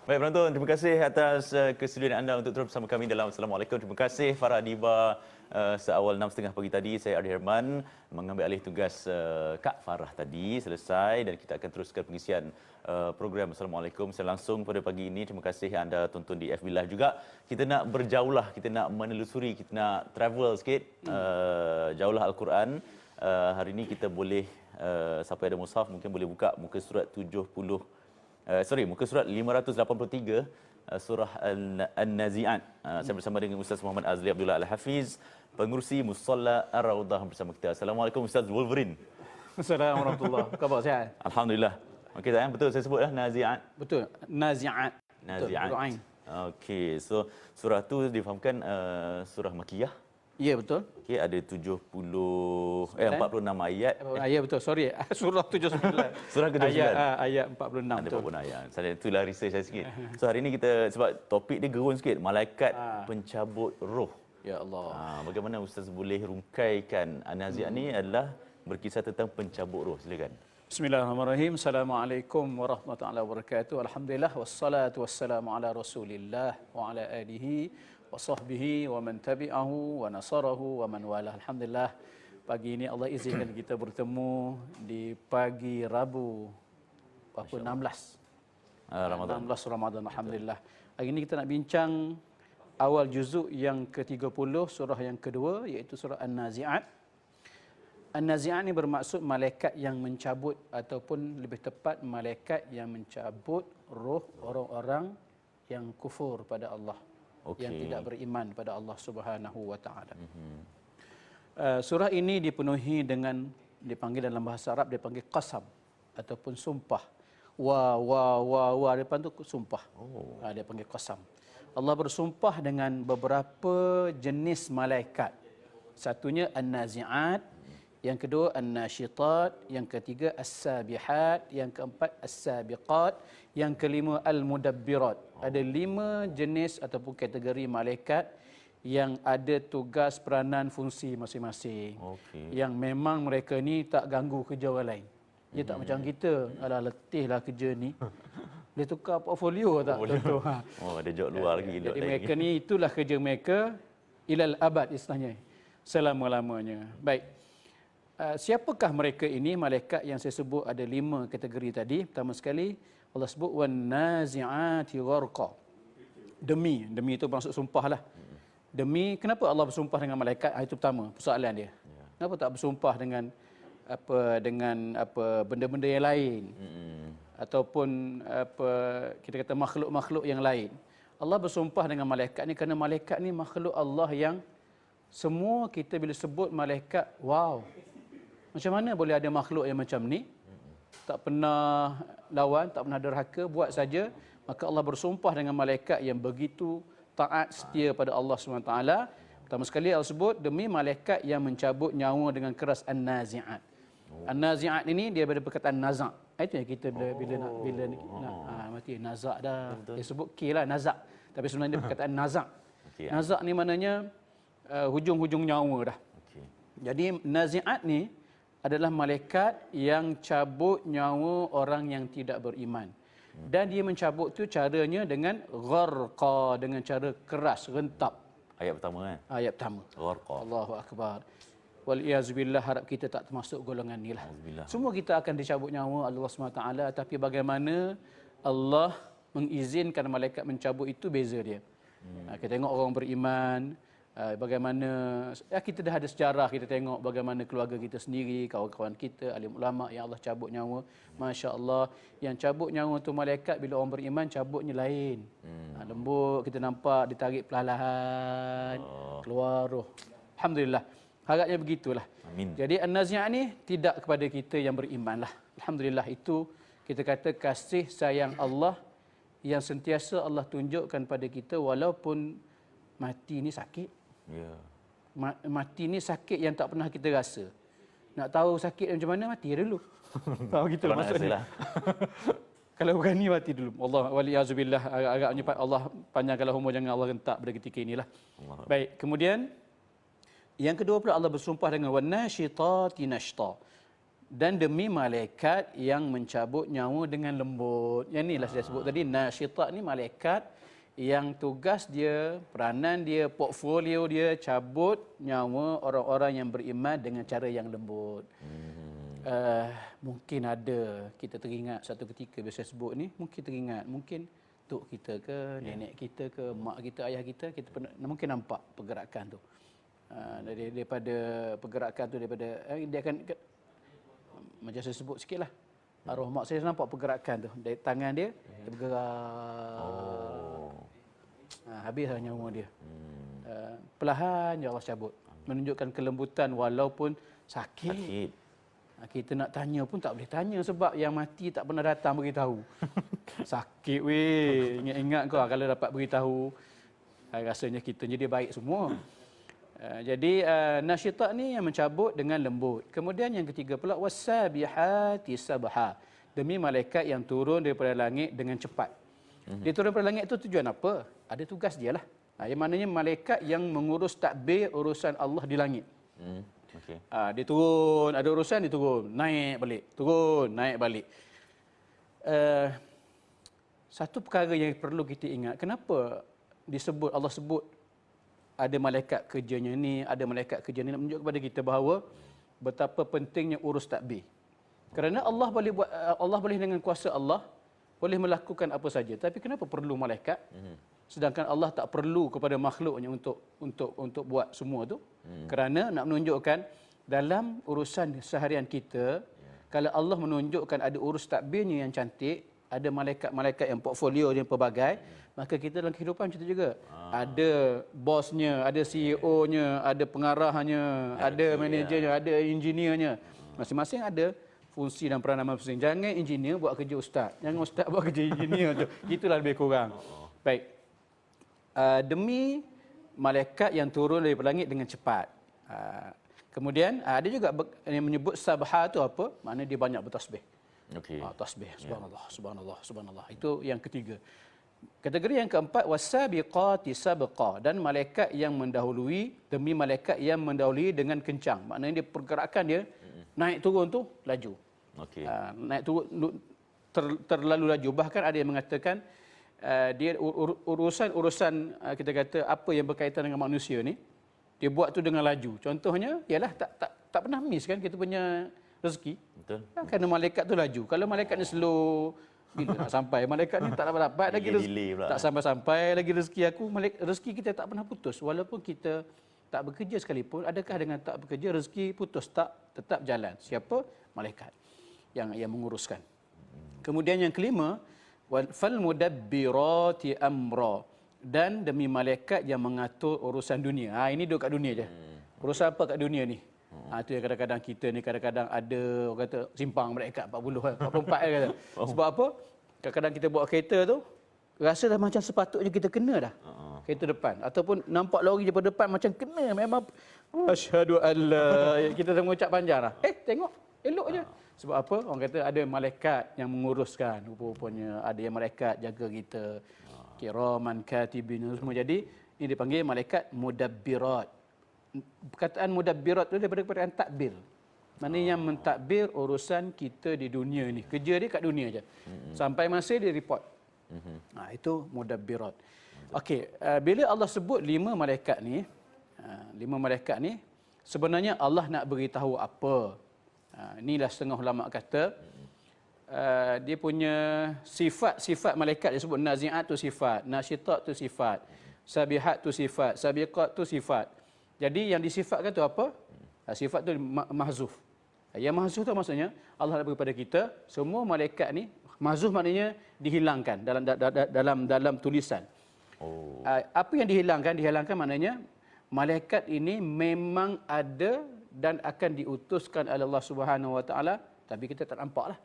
Baik penonton, terima kasih atas kesediaan anda untuk terus bersama kami dalam Assalamualaikum. Terima kasih Farah Diba. Seawal 6.30 pagi tadi, saya Ardi Herman mengambil alih tugas Kak Farah tadi selesai dan kita akan teruskan pengisian program Assalamualaikum secara langsung pada pagi ini. Terima kasih anda tonton di FB Live juga. Kita nak berjauhlah, kita nak menelusuri, kita nak travel sikit. Jauhlah Al-Quran. Hari ini kita boleh, siapa yang ada mushaf mungkin boleh buka muka surat 70. Muka surat 583 surah An-Nazi'at. Saya bersama dengan Ustaz Muhammad Azli Abdullah Al-Hafiz, pengurusi Musalla Ar-Raudhah bersama kita. Assalamualaikum Ustaz Wolverine. Assalamualaikum warahmatullahi wabarakatuh. Khabar sihat? Alhamdulillah. Okey sayang, betul saya sebut Nazi'at. Betul, Nazi'at. Nazi'at. Betul, okey, so surah tu difahamkan surah Makkiyah. ya betul. Okey, ada 46 ayat. Ya betul, sorry. Surah 79. Surah ke-79. Ayat 46. Ada Betul. 46 ayat. Saya itulah research saya sikit. So hari ini kita, sebab topik dia gerun sikit, malaikat pencabut roh. Ya Allah. Bagaimana Ustaz boleh rungkaikan An-Nazi'at ni adalah berkisah tentang pencabut roh. Silakan. Bismillahirrahmanirrahim. Assalamualaikum warahmatullahi wabarakatuh. Alhamdulillah wassalatu wassalamu ala Rasulillah wa ala alihi wa sahbihi wa man tabi'ahu wa nasarahu wa man walah. Alhamdulillah, pagi ini Allah izinkan kita bertemu di pagi Rabu 16 Ramadan. 16 Ramadan. Alhamdulillah. Hari ini kita nak bincang awal juzuk yang ke-30 surah yang kedua, iaitu surah An-Nazi'at. An-Nazi'at ini bermaksud malaikat yang mencabut, ataupun lebih tepat malaikat yang mencabut roh orang-orang yang kufur pada Allah, yang tidak beriman pada Allah Subhanahu wa taala. Surah ini dipenuhi dengan, dipanggil dalam bahasa Arab dipanggil qasam ataupun sumpah. Wa depan tu sumpah. Dia panggil qasam. Allah bersumpah dengan beberapa jenis malaikat. Satunya An-Nazi'at, yang kedua An-Nashitat, yang ketiga As-Sabihat, yang keempat As-Sabiqat, yang kelima Al-Mudabbirat. Ada 5 jenis ataupun kategori malaikat yang ada tugas, peranan, fungsi masing-masing. Yang memang mereka ni tak ganggu kerja orang lain. Dia tak macam kita, alah letihlah kerja ni. Boleh tukar portfolio tak? Contoh. Ada job luar lagi. Jadi mereka ni, itulah kerja mereka ilal abad istilahnya, selama-lamanya. Baik. Siapakah mereka ini? Malaikat yang saya sebut ada 5 kategori tadi. Pertama sekali Allah sebut wan nazi'ati gharqa. Demi itu maksud sumpah lah. Demi, kenapa Allah bersumpah dengan malaikat? Itu pertama persoalan dia. Kenapa tak bersumpah dengan benda-benda yang lain? Ataupun kita kata makhluk-makhluk yang lain. Allah bersumpah dengan malaikat ni kerana malaikat ni makhluk Allah yang semua kita bila sebut malaikat, wow. Macam mana boleh ada makhluk yang macam ni? Tak pernah lawan, tak pernah derhaka, buat saja. Maka Allah bersumpah dengan malaikat yang begitu taat, setia pada Allah SWT. Pertama sekali Allah sebut demi malaikat yang mencabut nyawa dengan keras An-Nazi'at. An-Nazi'at ini dia daripada perkataan nazak. Itu yang kita bila nak mati nazak dah. Dia sebut lah nazak. Tapi sebenarnya dia perkataan nazak. Nazak ni maknanya hujung-hujung nyawa dah. Jadi Nazi'at ni adalah malaikat yang cabut nyawa orang yang tidak beriman. Dan dia mencabut tu caranya dengan gharqa, dengan cara keras, rentap. Ayat pertama kan? Ayat pertama. Gharqa. Allahu akbar. Wal iyazubillah, harap kita tak termasuk golongan ni lah. Semua kita akan dicabut nyawa Allah SWT, tapi bagaimana Allah mengizinkan malaikat mencabut itu beza dia. Kita tengok orang beriman, bagaimana kita dah ada sejarah, kita tengok bagaimana keluarga kita sendiri, kawan-kawan kita, alim ulama yang Allah cabut nyawa. Masya Allah, yang cabut nyawa tu malaikat bila orang beriman cabutnya lain. Lembut, kita nampak ditarik perlahan-lahan, keluar roh. Alhamdulillah. Harapnya begitulah. Amin. Jadi An-Nazi'at ni tidak kepada kita yang beriman lah. Alhamdulillah, itu kita kata kasih sayang Allah yang sentiasa Allah tunjukkan pada kita walaupun mati ni sakit. Mati ni sakit yang tak pernah kita rasa. Nak tahu sakit macam mana, mati dulu. Tahu gitu maksudnya. Kalau berani mati dulu. Allah waliyazubillah, agaknya Allah panjangkanlah umur, jangan Allah rentak pada ketika inilah. Baik, kemudian yang kedua pula Allah bersumpah dengan wan-nashitati nashta. dan demi malaikat yang mencabut nyawa dengan lembut. Yang inilah saya sebut tadi, nasyitah ni malaikat yang tugas dia, peranan dia, portfolio dia cabut nyawa orang-orang yang beriman dengan cara yang lembut. Mungkin ada kita teringat satu ketika bila saya sebut ni, mungkin teringat, mungkin tok kita ke, nenek kita ke, mak kita, ayah kita pernah, mungkin nampak pergerakan tu. Daripada pergerakan tu, daripada dia akan macam saya sebut sikitlah. Arwah mak saya nampak pergerakan tu. Dari tangan dia bergerak. Habislah nyawa dia. Perlahan ya Allah cabut. Menunjukkan kelembutan walaupun sakit. Kita nak tanya pun tak boleh tanya sebab yang mati tak pernah datang beritahu. Sakit weh. Ingat-ingat kau kalau dapat beritahu. Rasanya kita jadi baik semua. Jadi nasyitah ni yang mencabut dengan lembut. Kemudian yang ketiga pula wasabihati sabha. Demi malaikat yang turun daripada langit dengan cepat. Dia turun daripada langit itu tujuan apa? Ada tugas dia lah. Yang maknanya malaikat yang mengurus tadbir urusan Allah di langit. Okay. Dia turun, ada urusan dia turun, naik balik, turun, naik balik. Satu perkara yang perlu kita ingat, kenapa disebut Allah sebut ada malaikat kerjanya ni, ada malaikat kerja ni, nak menunjuk kepada kita bahawa betapa pentingnya urus takbir. Kerana Allah boleh dengan kuasa Allah boleh melakukan apa saja. Tapi kenapa perlu malaikat? Sedangkan Allah tak perlu kepada makhluknya untuk buat semua tu. Kerana nak menunjukkan dalam urusan seharian kita, kalau Allah menunjukkan ada urus takbirnya yang cantik, ada malaikat-malaikat yang portfolio yang pelbagai, maka kita dalam kehidupan macam tu juga. Ada bosnya, ada CEO-nya, ada pengarahnya, ada manajernya, ada engineernya. Masing-masing ada fungsi dan peranan masing-masing. Jangan engineer buat kerja ustaz. Jangan ustaz buat kerja engineer tu. Itulah lebih kurang. Baik. Demi malaikat yang turun dari langit dengan cepat. Kemudian ada juga yang menyebut sabha tu apa? Maknanya dia banyak bertasbih. Okey. Tasbih, subhanallah, subhanallah, subhanallah. Itu yang ketiga. Kategori yang keempat wasabiqati sabqa, dan malaikat yang mendahului demi malaikat yang mendahului dengan kencang. Maknanya dia pergerakan dia naik turun tu laju. Okey. Naik turun terlalu laju. Bahkan ada yang mengatakan dia urusan kita kata apa yang berkaitan dengan manusia ni dia buat tu dengan laju. Contohnya ialah tak pernah miss kan kita punya rezeki. Betul. Kerana malaikat tu laju. Kalau malaikat ni slow, bila nak sampai? Malaikat ni tak dapat lagi rezeki. Tak sampai-sampai lagi rezeki aku. Rezeki kita tak pernah putus. Walaupun kita tak bekerja sekalipun, adakah dengan tak bekerja rezeki putus? Tak, tetap jalan. Siapa? Malaikat yang menguruskan. Kemudian yang kelima, fal mudabbirati amra, dan demi malaikat yang mengatur urusan dunia. Ini duduk kat dunia je. Urusan apa kat dunia ni? Itu yang kadang-kadang kita ni kadang-kadang ada orang kata simpang malaikat 40 kan, 44 kan kata. Sebab apa? Kadang-kadang kita bawa kereta tu rasa dah macam sepatutnya kita kena dah. Kereta depan ataupun nampak lori daripada depan macam kena, memang asyhadu alla, kita dah mengucap panjang dah. Tengok elok je. Sebab apa? Orang kata ada malaikat yang menguruskan, rupa-rupanya ada yang malaikat jaga kita. Kiraman katibin semua. Jadi ini dipanggil malaikat mudabbirat. Perkataan mudabbirat itu daripada perkataan takbir. Maknanya yang mentadbir urusan kita di dunia ni. Kerja dia kat dunia je. Sampai masa dia report. Itu mudabbirat. Okey, bila Allah sebut 5 malaikat ni, 5 malaikat ni sebenarnya Allah nak beritahu apa? Inilah setengah ulama kata dia punya sifat malaikat dia sebut nazi'at tu sifat, nasyitat tu sifat, sabihat tu sifat, sabiqat tu sifat. Jadi yang disifatkan tu apa? Sifat tu mahzuf. Yang mahzuf tu maksudnya Allah nak bagi kepada kita semua malaikat ni, mahzuf maknanya dihilangkan dalam tulisan. Apa yang dihilangkan? Dihilangkan maknanya malaikat ini memang ada dan akan diutuskan oleh Allah Subhanahu Wa Taala, tapi kita tak nampak lah.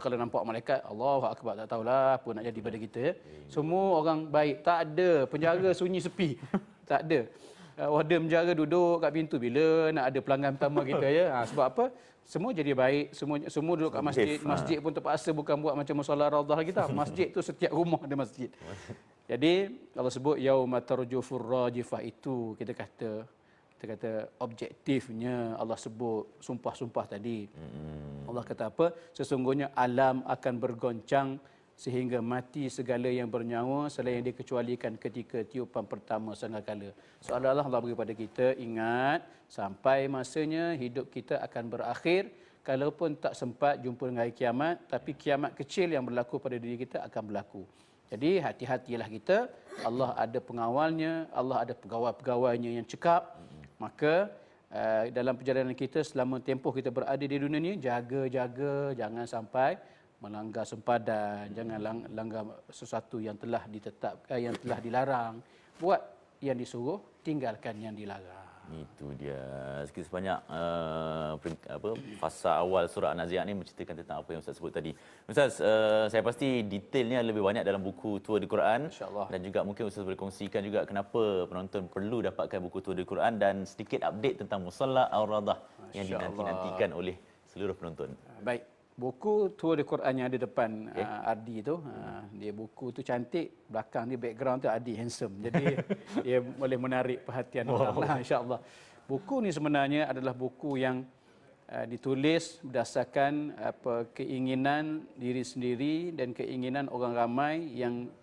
Kalau nampak malaikat, Allahu Akbar, tak tahulah apa nak jadi pada kita. Semua orang baik, tak ada penjara sunyi sepi, tak ada. Warden penjara duduk kat pintu bila nak ada pelanggan pertama kita ya. Sebab apa? Semua jadi baik, semua duduk kat masjid. Masjid pun terpaksa bukan buat macam musalla raudhah kita. Masjid tu setiap rumah ada masjid. Jadi Allah sebut yauma tarjufur rajifah, itu kita kita kata objektifnya Allah sebut sumpah-sumpah tadi. Allah kata apa? Sesungguhnya alam akan bergoncang sehingga mati segala yang bernyawa selain yang dikecualikan ketika tiupan pertama sangkakala. Seolah-olah Allah beri pada kita, ingat sampai masanya hidup kita akan berakhir, kalaupun tak sempat jumpa dengan hari kiamat, tapi kiamat kecil yang berlaku pada diri kita akan berlaku. Jadi hati-hatilah kita, Allah ada pengawalnya, Allah ada pegawai-pegawainya yang cekap. Maka dalam perjalanan kita selama tempoh kita berada di dunia ni, jaga-jaga jangan sampai melanggar sempadan, jangan langgar sesuatu yang telah ditetapkan, yang telah dilarang. Buat yang disuruh, tinggalkan yang dilarang. Itu dia. Sikit sebanyak fasa awal surah An-Nazi'at ni menceritakan tentang apa yang Ustaz sebut tadi. Ustaz, saya pasti detailnya lebih banyak dalam buku Tua di Quran. InsyaAllah. Dan juga mungkin Ustaz boleh kongsikan juga kenapa penonton perlu dapatkan buku Tua di Quran dan sedikit update tentang Musalla Ar-Radah yang dinanti-nantikan oleh seluruh penonton. Baik. Buku Tua di Quran yang ada depan Ardi tu, dia buku tu cantik, belakang dia background tu Ardi handsome. Jadi dia boleh menarik perhatian orang lah, insya-Allah. Buku ni sebenarnya adalah buku yang ditulis berdasarkan keinginan diri sendiri dan keinginan orang ramai yang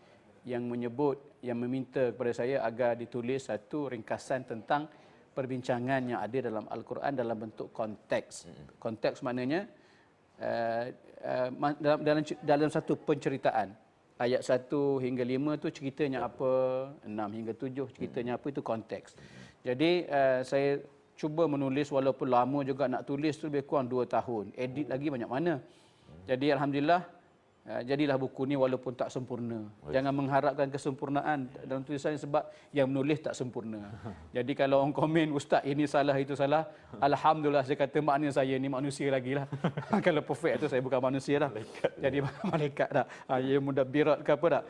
menyebut, yang meminta kepada saya agar ditulis satu ringkasan tentang perbincangan yang ada dalam Al-Quran dalam bentuk konteks. Konteks maknanya dalam satu penceritaan. Ayat 1 hingga 5 tu ceritanya apa, 6 hingga 7 ceritanya apa, itu konteks. Jadi saya cuba menulis walaupun lama juga nak tulis tu, lebih kurang 2 tahun. Edit lagi banyak mana. Jadi alhamdulillah jadilah buku ni walaupun tak sempurna. Jangan mengharapkan kesempurnaan dalam tulisan sebab yang menulis tak sempurna. Jadi kalau orang komen, ustaz ini salah itu salah, alhamdulillah saya kata makna saya ni manusia lagi lah. Kalau perfect tu saya bukan manusia dah. Jadi malaikat dah. Ya mudabbirat ke apa dah.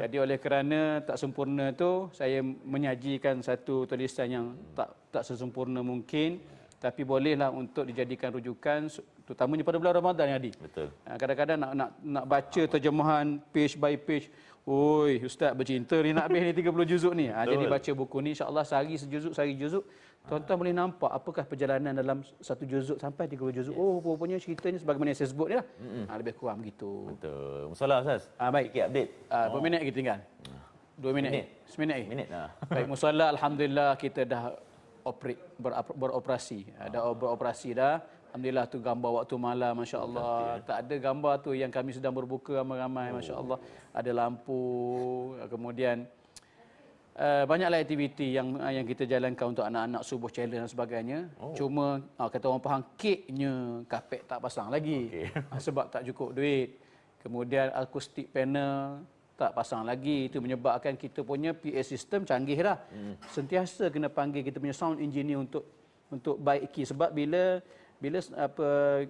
Jadi oleh kerana tak sempurna tu, saya menyajikan satu tulisan yang tak sesempurna mungkin, tapi bolehlah untuk dijadikan rujukan, terutamanya pada bulan Ramadan ya, Adi. Betul. Kadang-kadang nak baca terjemahan page by page. Oi, ustaz bercinta ni nak habis ni 30 juzuk ni. Jadi baca buku ni insya-Allah sehari sejuzuk. Tuan-tuan boleh nampak apakah perjalanan dalam satu juzuk sampai 30 juzuk. Oh, rupanya ceritanya sebagaimana yang saya sebut ni lah. Lebih kurang begitu. Betul. Musalla Ustaz. Baik. Sikit update. Berapa minit lagi tinggal? 2 minit. 1 minit lagi. Minit. Baik, musalla alhamdulillah kita dah beroperasi. Dah beroperasi dah. Alhamdulillah tu gambar waktu malam, masya-Allah. Tak ada gambar tu yang kami sedang berbuka ramai-ramai, masya-Allah. Ada lampu, kemudian banyaklah aktiviti yang kita jalankan untuk anak-anak subuh challenge dan sebagainya. Cuma kata orang faham, keknya kapet tak pasang lagi. Sebab tak cukup duit. Kemudian akustik panel tak pasang lagi. Itu menyebabkan kita punya PA system canggih dah. Sentiasa kena panggil kita punya sound engineer untuk baiki, sebab bila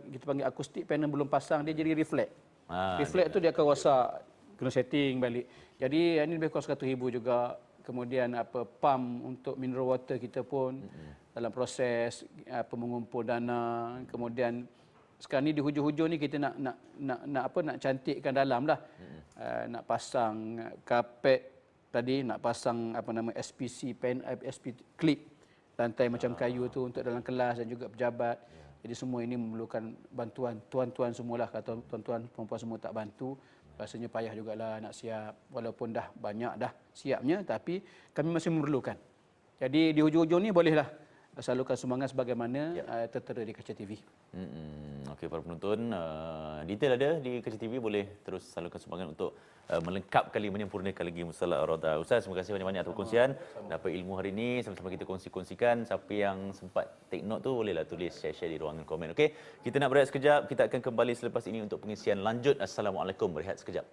kita panggil akustik panel belum pasang, dia jadi reflect. Reflect tu dia akan rosak, kena setting balik. Jadi ini lebih kurang 100,000 juga. Kemudian pump untuk mineral water kita pun dalam proses mengumpul dana. Kemudian sekarang ni di hujung-hujung ni kita nak cantikkan dalam lah. Nak pasang kapet tadi, nak pasang SPC pen, SP clip lantai macam kayu tu untuk dalam kelas dan juga pejabat. Jadi semua ini memerlukan bantuan tuan-tuan semualah. Kalau tuan-tuan perempuan semua tak bantu, rasanya payah jugalah nak siap. Walaupun dah banyak dah siapnya, tapi kami masih memerlukan. Jadi di hujung-hujung ni bolehlah salurkan sumbangan sebagaimana tertera di Kaca TV. Okey, para penonton, detail ada di Kaca TV, boleh terus salurkan sumbangan untuk melengkapkan lagi, menyempurnakan lagi Musalla Ar-Radah. Ustaz, terima kasih banyak-banyak atas perkongsian. Dapat ilmu hari ini, sama-sama kita kongsi-kongsikan. Siapa yang sempat take note tu, bolehlah tulis, share di ruangan komen. Okey, kita nak berehat sekejap. Kita akan kembali selepas ini untuk pengisian lanjut. Assalamualaikum, berehat sekejap.